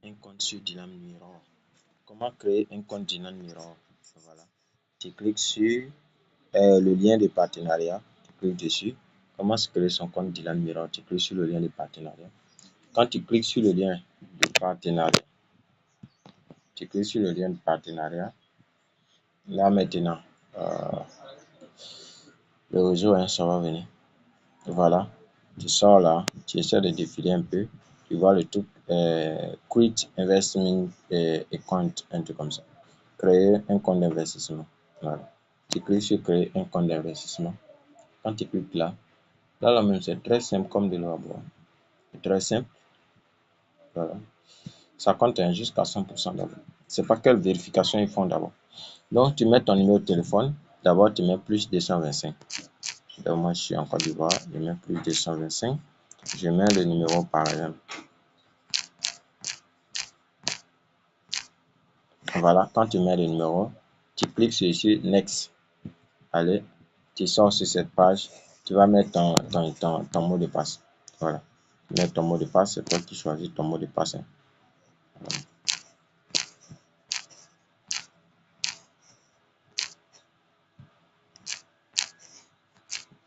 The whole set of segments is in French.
un compte sur Dylan Mirror. Comment créer un compte Dylan Mirror? Voilà. Tu cliques sur le lien de partenariat. Tu cliques dessus. Comment se créer son compte Dylan Mirror? Tu cliques sur le lien de partenariat. Quand tu cliques sur le lien de partenariat, là maintenant, le réseau, ça va venir. Voilà. Tu sors là, tu essaies de défiler un peu. Tu vois le truc Create Investment Account, un truc comme ça. Créer un compte d'investissement. Voilà. Tu cliques sur créer un compte d'investissement. Quand tu cliques là même c'est très simple comme de l'eau à boire. C'est très simple. Voilà. Ça compte jusqu'à 100% d'abord. C'est pas quelle vérification ils font d'abord. Donc tu mets ton numéro de téléphone. D'abord tu mets plus 225. Donc moi je suis en Côte d'Ivoire, je mets plus 225. Je mets le numéro par exemple. Voilà, quand tu mets le numéro, tu cliques sur Next. Allez, tu sors sur cette page, tu vas mettre ton mot de passe. Voilà, mets ton mot de passe, c'est toi qui choisis ton mot de passe. Voilà.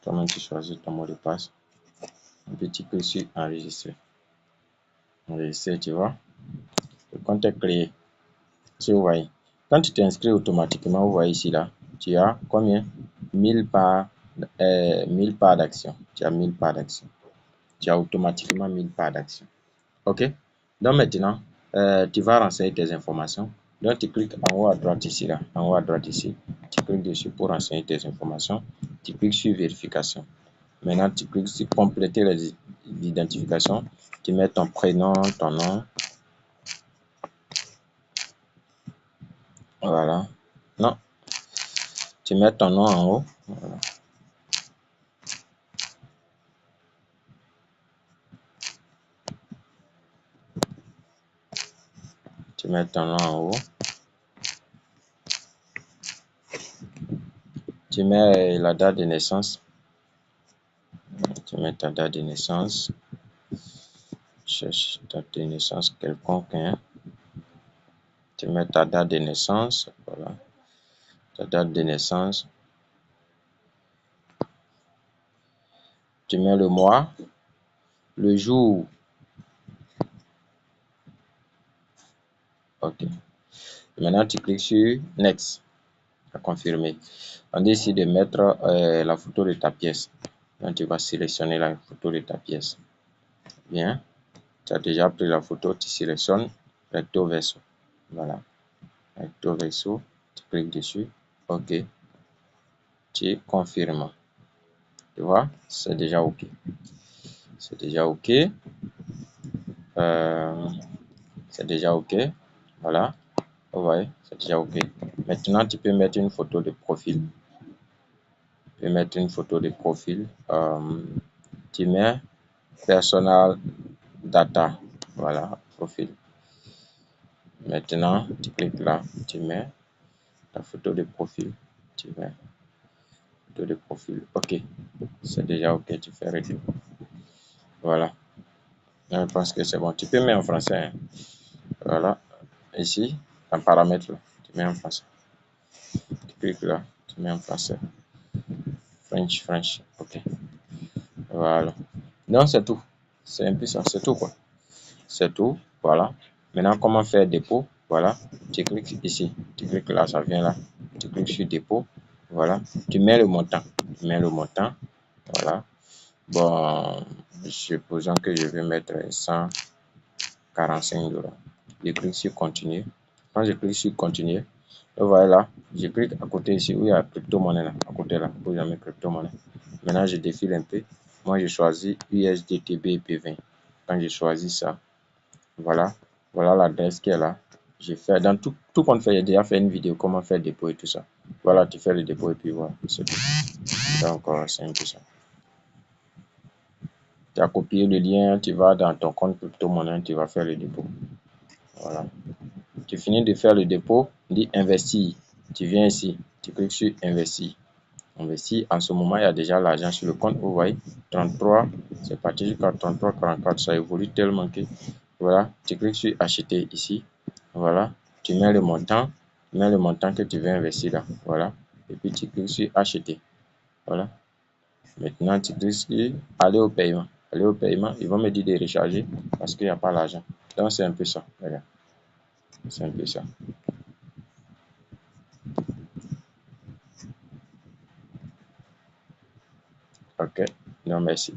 Toi-même, tu choisis ton mot de passe. Un petit clic sur enregistrer. Enregistrer, tu vois. Le compte est créé. Tu vois. Quand tu t'inscris automatiquement, vous voyez ici là, tu as combien? 1000 parts, 1000 parts d'action. Tu as 1000 parts d'action. Tu as automatiquement 1000 parts d'action. Ok? Donc maintenant, tu vas renseigner tes informations. Donc tu cliques en haut à droite ici là, en haut à droite ici. Tu cliques dessus pour renseigner tes informations. Tu cliques sur vérification. Maintenant, tu cliques sur compléter l'identification. Tu mets ton prénom, ton nom. Voilà. Non. Tu mets ton nom en haut. Voilà. Tu mets ton nom en haut. Tu mets la date de naissance. Tu mets ta date de naissance. Cherche date de naissance quelconque. Hein. Tu mets ta date de naissance. Voilà. Ta date de naissance. Tu mets le mois, le jour. Ok. Maintenant, tu cliques sur Next. À confirmer. On décide de mettre la photo de ta pièce. Donc, tu vas sélectionner la photo de ta pièce. Bien. Tu as déjà pris la photo. Tu sélectionnes recto verso. Voilà. Recto verso. Tu cliques dessus. Ok. Tu confirmes. Tu vois, c'est déjà OK. C'est déjà OK. C'est déjà OK. Voilà. Vous voyez, c'est déjà OK. Maintenant, tu peux mettre une photo de profil. Tu peux mettre une photo de profil. Tu mets personal data. Voilà, profil. Maintenant, tu cliques là. Tu mets ta photo de profil. Tu mets photo de profil. OK. C'est déjà OK. Tu fais retour. Voilà. Je pense que c'est bon. Tu peux mettre en français. Hein. Voilà. Ici, en paramètre, là, tu mets en français. Tu cliques là, tu mets en français. French. OK. Voilà. Donc, c'est tout. C'est un peu ça. C'est tout, quoi. C'est tout. Voilà. Maintenant, comment faire dépôt? Voilà. Tu cliques ici. Tu cliques là, ça vient là. Tu cliques sur dépôt. Voilà. Tu mets le montant. Tu mets le montant. Voilà. Bon, supposons que je vais mettre 145 $. Je clique sur continuer. Quand je clique sur continuer, vous voyez là, je clique à côté ici où il y a crypto-monnaie là, à côté là, où j'ai mis crypto-monnaie. Maintenant, je défile un peu. Moi, je choisis USDT BP20. Quand je choisis ça, voilà, voilà l'adresse qui est là. J'ai fait dans tout compte fait, j'ai déjà fait une vidéo comment faire le dépôt et tout ça. Voilà, tu fais le dépôt et puis voilà, c'est tout. Donc, c'est un peu ça. Tu as copié le lien, tu vas dans ton compte crypto-monnaie, tu vas faire le dépôt. Voilà. Tu finis de faire le dépôt, dis investir. Tu viens ici, tu cliques sur investir. Investir, en ce moment, il y a déjà l'argent sur le compte. Vous voyez, 33, c'est parti jusqu'à 33, 44. Ça évolue tellement que Voilà, tu cliques sur acheter ici. Voilà, tu mets le montant que tu veux investir là. Voilà, et puis tu cliques sur acheter. Voilà, maintenant tu cliques sur aller au paiement. Aller au paiement, ils vont me dire de recharger parce qu'il n'y a pas l'argent. Donc c'est un peu ça. Regarde, c'est un peu ça. Ok, non merci.